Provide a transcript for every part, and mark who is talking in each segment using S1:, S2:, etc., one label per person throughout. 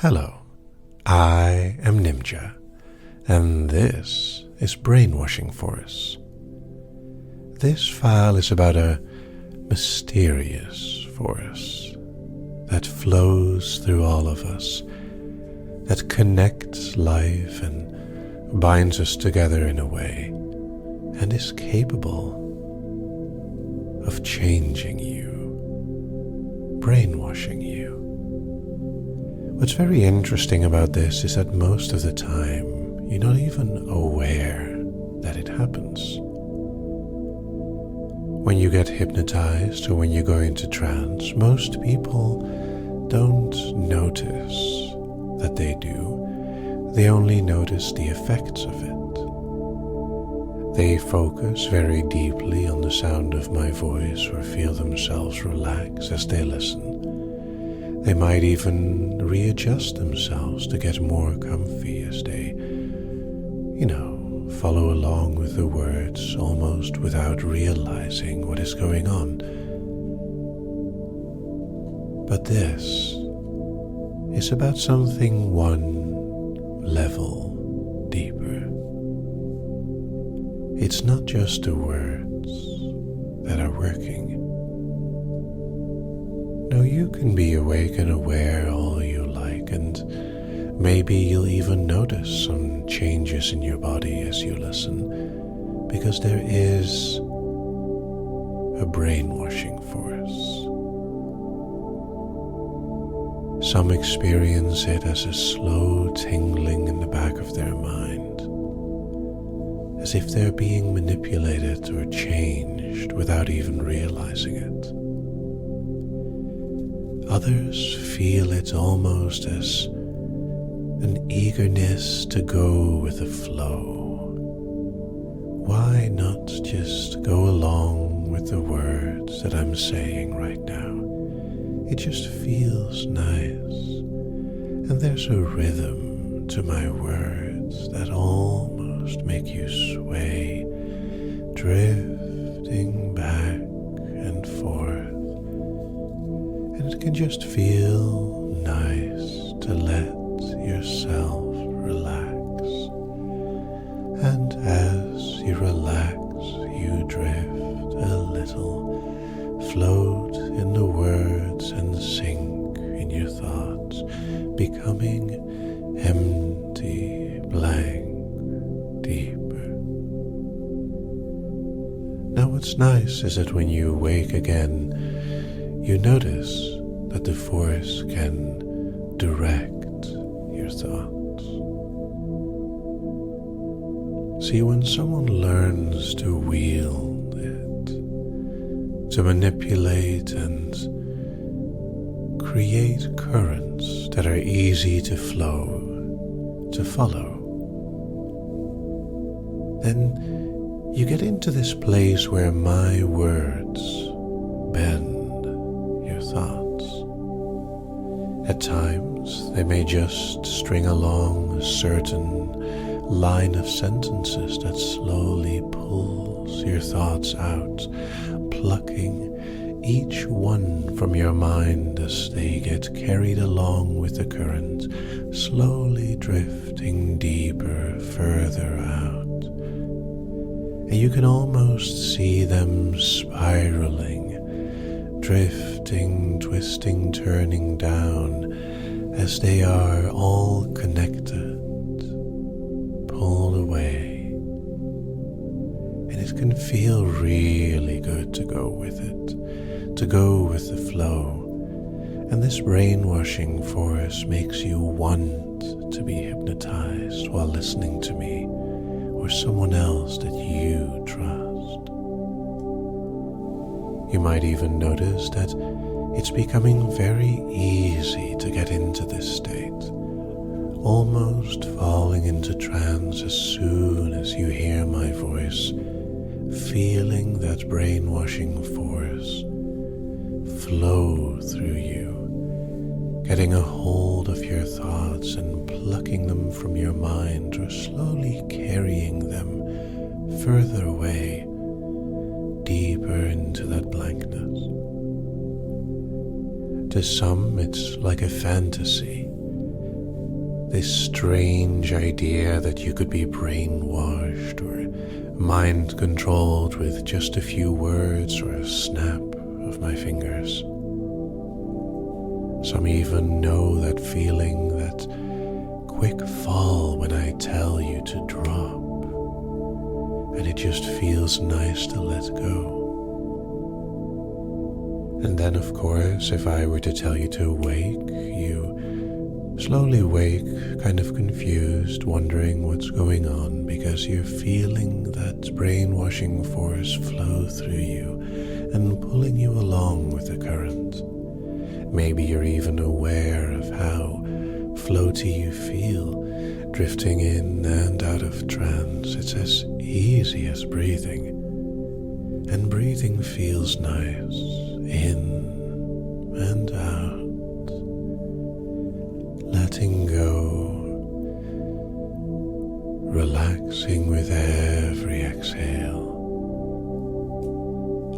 S1: Hello, I am Nimja, and this is Brainwashing for us. This file is about a mysterious force that flows through all of us, that connects life and binds us together in a way, and is capable of changing you, brainwashing you. What's very interesting about this is that most of the time you're not even aware that it happens. When you get hypnotized or when you go into trance, most people don't notice that they do. They only notice the effects of it. They focus very deeply on the sound of my voice or feel themselves relax as they listen. They might even readjust themselves to get more comfy as they, follow along with the words almost without realizing what is going on. But this is about something one level deeper. It's not just the words that are working. No, you can be awake and aware all you like, and maybe you'll even notice some changes in your body as you listen, because there is a brainwashing force. Some experience it as a slow tingling in the back of their mind, as if they're being manipulated or changed without even realizing it. Others feel it almost as an eagerness to go with the flow. Why not just go along with the words that I'm saying right now? It just feels nice, and there's a rhythm to my words that almost make you sway, drifting back and forth. And it can just feel nice to let yourself relax. And as you relax, you drift a little, float in the words and sink in your thoughts, becoming empty, blank, deeper. Now what's nice is that when you wake again, you notice that the force can direct your thoughts. See, when someone learns to wield it, to manipulate and create currents that are easy to follow, then you get into this place where my words bend your thoughts. At times, they may just string along a certain line of sentences that slowly pulls your thoughts out, plucking each one from your mind as they get carried along with the current, slowly drifting deeper, further out. And you can almost see them spiraling, drifting, twisting, turning down as they are all connected, pulled away. And it can feel really good to go with it, to go with the flow. And this brainwashing force makes you want to be hypnotized while listening to me or someone else that you trust. You might even notice that it's becoming very easy to get into this state, almost falling into trance as soon as you hear my voice, feeling that brainwashing force flow through you, getting a hold of your thoughts and plucking them from your mind or slowly carrying them further away, deeper into that blankness. To some, it's like a fantasy, This strange idea that you could be brainwashed or mind controlled with just a few words or a snap of my fingers. Some even know that feeling, that quick fall when I tell you to drop, and it just feels nice to let go. And then, of course, if I were to tell you to wake, you slowly wake, kind of confused, wondering what's going on, because you're feeling that brainwashing force flow through you and pulling you along with the current. Maybe you're even aware of how floaty you feel, drifting in and out of trance. It's as easy as breathing. And breathing feels nice, in and out. Letting go, relaxing with every exhale.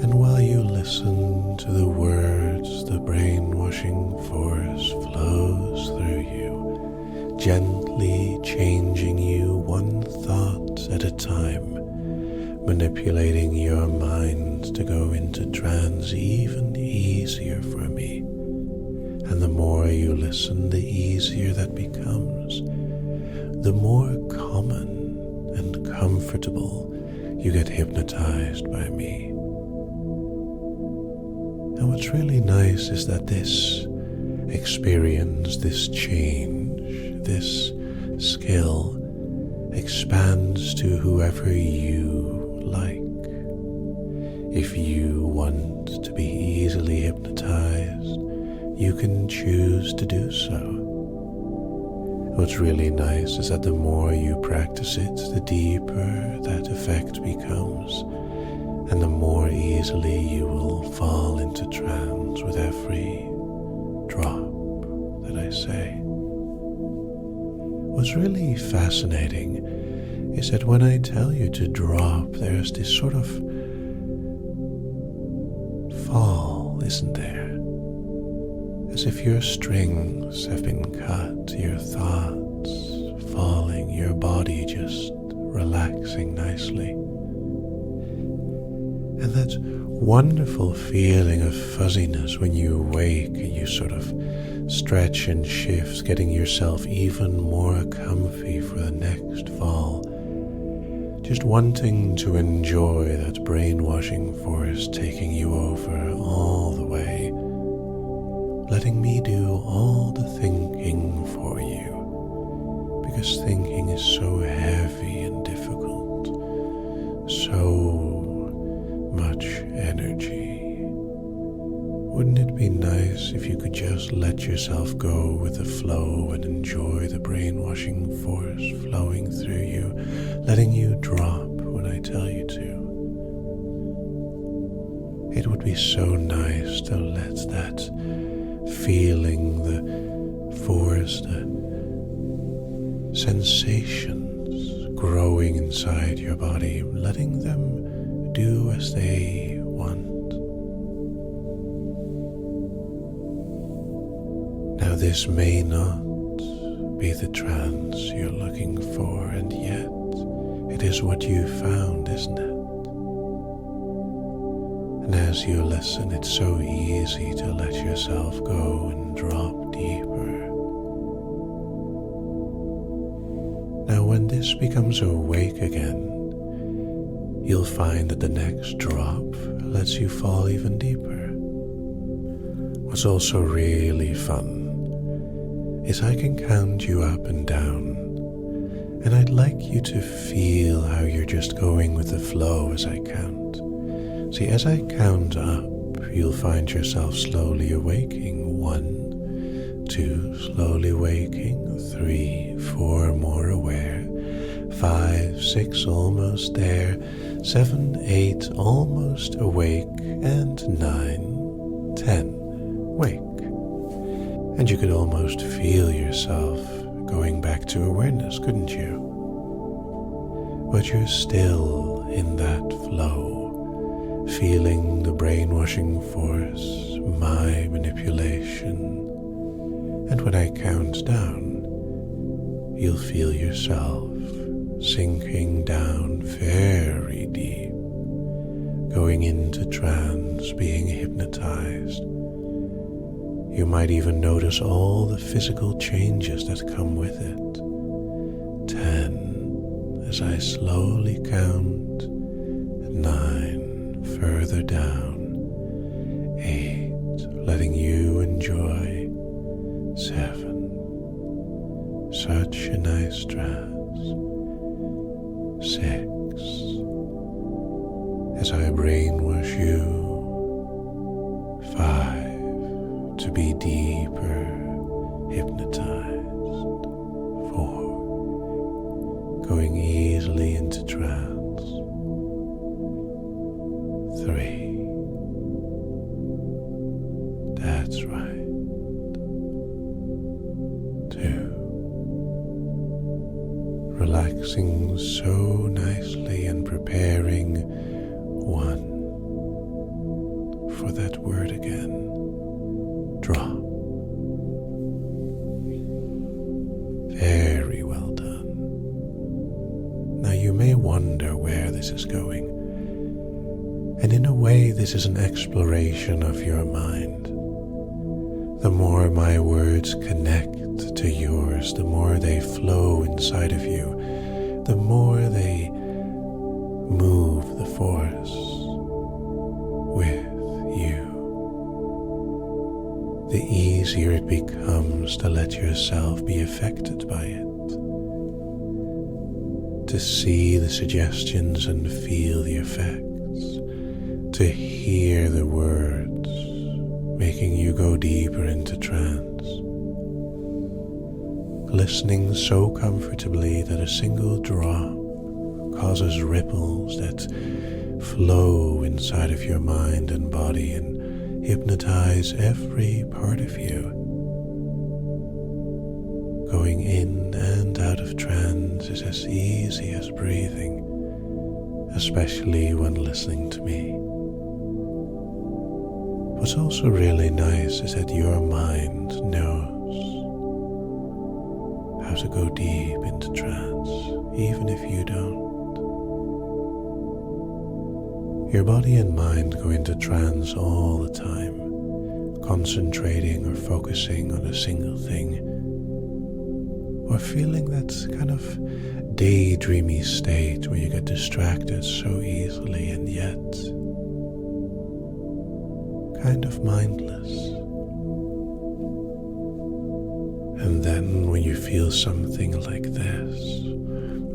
S1: And while you listen to the words, the brainwashing force flows through you, gently changing you one thought at a time, manipulating your mind to go into trance even easier for me. And the more you listen, the easier that becomes, the more common and comfortable you get hypnotized by me. And what's really nice is that this experience, this change, this skill expands to whoever you like. If you want to be easily hypnotized, you can choose to do so. What's really nice is that the more you practice it, the deeper that effect becomes, and the more easily you will fall into trance with every drop that I say. What's really fascinating is that when I tell you to drop, there's this sort of fall, isn't there? As if your strings have been cut, your thoughts falling, your body just relaxing nicely. And that wonderful feeling of fuzziness when you awake and you sort of stretch and shift, getting yourself even more comfy for the next fall. Just wanting to enjoy that brainwashing force taking you over all the way. Letting me do all the thinking for you, because thinking is so heavy and difficult, so much energy. Wouldn't it be nice if you could just let yourself go with the flow and enjoy the brainwashing force flowing through you, letting you drop when I tell you to? It would be so nice to let that feeling, the force, the sensations growing inside your body, letting them do as they want. Now this may not be the trance you're looking for, and yet it is what you found, isn't it? And as you listen, it's so easy to let yourself go and drop deeper. Now when this becomes awake again, you'll find that the next drop lets you fall even deeper. What's also really fun is I can count you up and down, and I'd like you to feel how you're just going with the flow as I count. See, as I count up, you'll find yourself slowly awaking. 1, 2, slowly waking. 3, 4, more aware. 5, 6, almost there. 7, 8, almost awake. And 9, 10, wake. And you could almost feel yourself going back to awareness, couldn't you? But you're still in that flow, feeling the brainwashing force, my manipulation. And when I count down, you'll feel yourself sinking down very deep, going into trance, being hypnotized. You might even notice all the physical changes that come with it. 10, as I slowly count, 9, further down, 8, letting you enjoy, 7, such a nice trance, 6, as I brainwash you, 5, to be deeper hypnotized, 4, going easily into trance, 3, that's right, 2, relaxing so nicely and preparing, 1, for that word again. Drop. Very well done. Now you may wonder where this is going, and in a way this is an exploration of your mind. The more my words connect to yours, the more they flow inside of you, the more they move the force with you. The easier it becomes to let yourself be affected by it, to see the suggestions and feel the effects, to hear the words making you go deeper into trance, listening so comfortably that a single drop causes ripples that flow inside of your mind and body and hypnotize every part of you. Going in and out of trance is as easy as breathing, especially when listening to me. What's also really nice is that your mind knows how to go deep into trance, even if you don't. Your body and mind go into trance all the time, concentrating or focusing on a single thing, or feeling that kind of daydreamy state where you get distracted so easily and yet kind of mindless. And then when you feel something like this,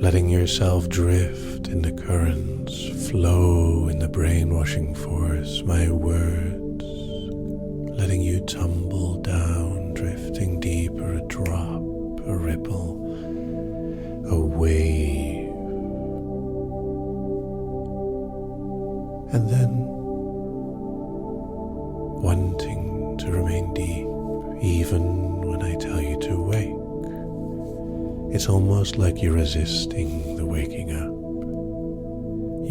S1: letting yourself drift in the currents, flow in the brainwashing force, my words, letting you tumble down, drifting deeper, a drop, a ripple, a wave. And then wanting to remain deep, even when I tell you to wake. It's almost like you're resisting the waking up.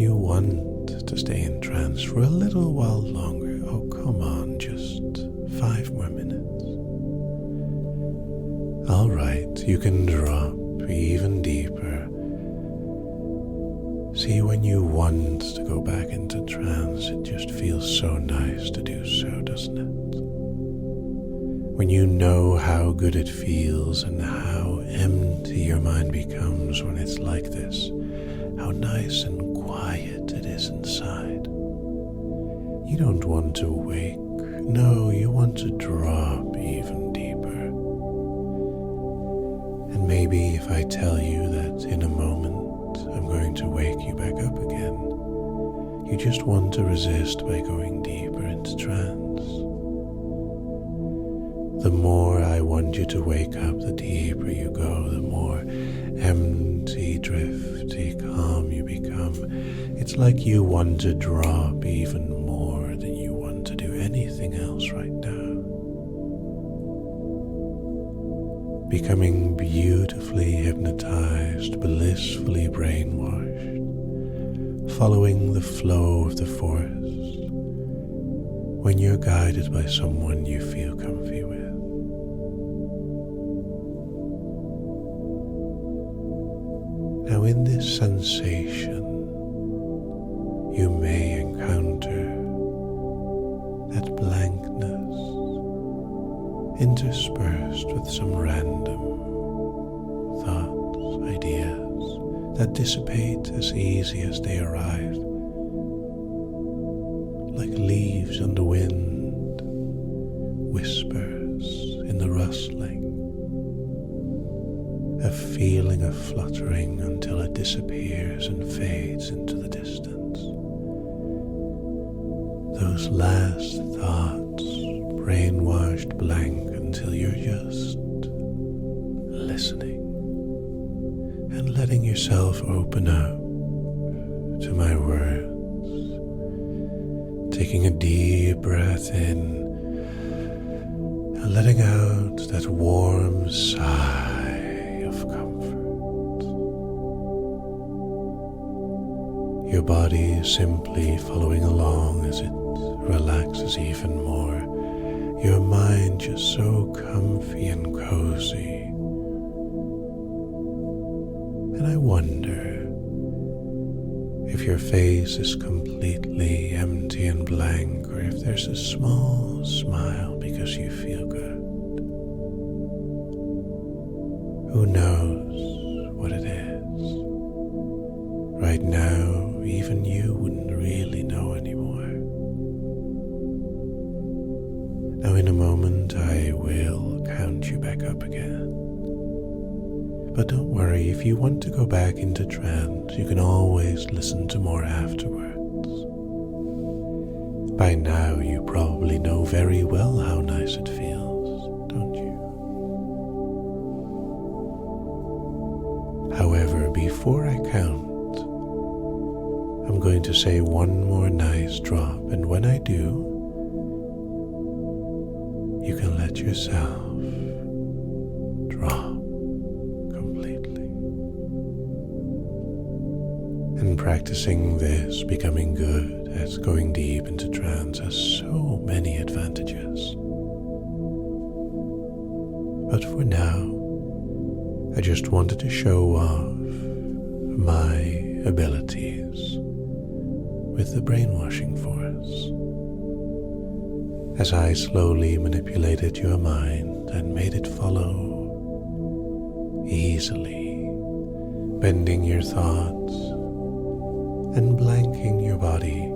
S1: You want to stay in trance for a little while longer. Oh, come on, just 5 more minutes. All right, you can drop even deeper. See, when you want to go back into trance, it just feels so nice to do so, doesn't it? When you know how good it feels and how empty your mind becomes when it's like this, how nice and quiet it is inside. You don't want to wake, no, you want to drop even deeper. And maybe if I tell you that in a moment I'm going to wake you back up again, you just want to resist by going deeper into trance. The more I want you to wake up, the deeper you go, the more empty, drifty, calm you become. It's like you want to drop even more than you want to do anything else right now. Becoming beautifully hypnotized, blissfully brainwashed, following the flow of the force when you're guided by someone you feel comfy with. Now in this sensation, you may encounter that blankness interspersed with some random thoughts, ideas that dissipate as easy as they arrive, like leaves on the wind, whispers in the rustling, a feeling of fluttering until it disappears and fades into the distance. Those last thoughts brainwashed blank until you're just listening and letting yourself open up to my words, taking a deep breath in and letting out that warm sigh of comfort. Your body is simply following along as it relaxes even more. Your mind just so comfy and cozy. And I wonder if your face is completely empty and blank, or if there's a small smile because you feel good. Who knows what it is? Right now, even you wouldn't really know anymore. Now in a moment I will count you back up again. But don't worry, if you want to go back into trance, you can always listen to more afterwards. By now you probably know very well how nice it feels, don't you? However, before I count, I'm going to say one more nice drop, and when I do, you can let yourself drop completely. And practicing this, becoming good at going deep into trance, has so many advantages. But for now, I just wanted to show off my abilities with the brainwashing force, as I slowly manipulated your mind and made it follow easily, bending your thoughts and blanking your body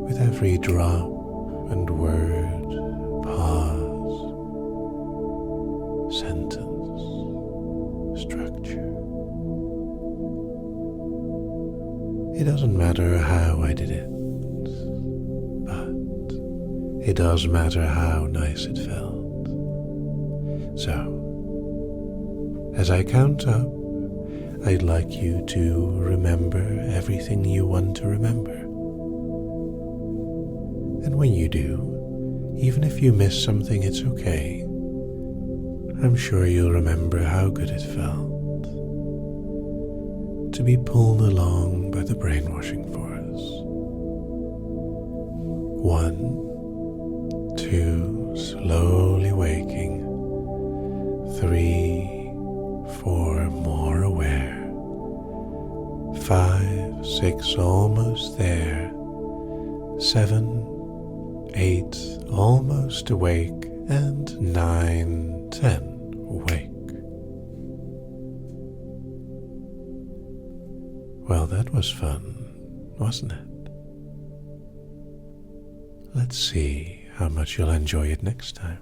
S1: with every drop and word, pause, sentence, structure. It doesn't matter how I did it, it does matter how nice it felt. So, as I count up, I'd like you to remember everything you want to remember. And when you do, even if you miss something, it's okay. I'm sure you'll remember how good it felt to be pulled along by the brainwashing force. 1, 2, slowly waking. 3, 4, more aware. 5, 6, almost there. 7, 8, almost awake. And 9, 10, awake. Well, that was fun, wasn't it? Let's see how much you'll enjoy it next time.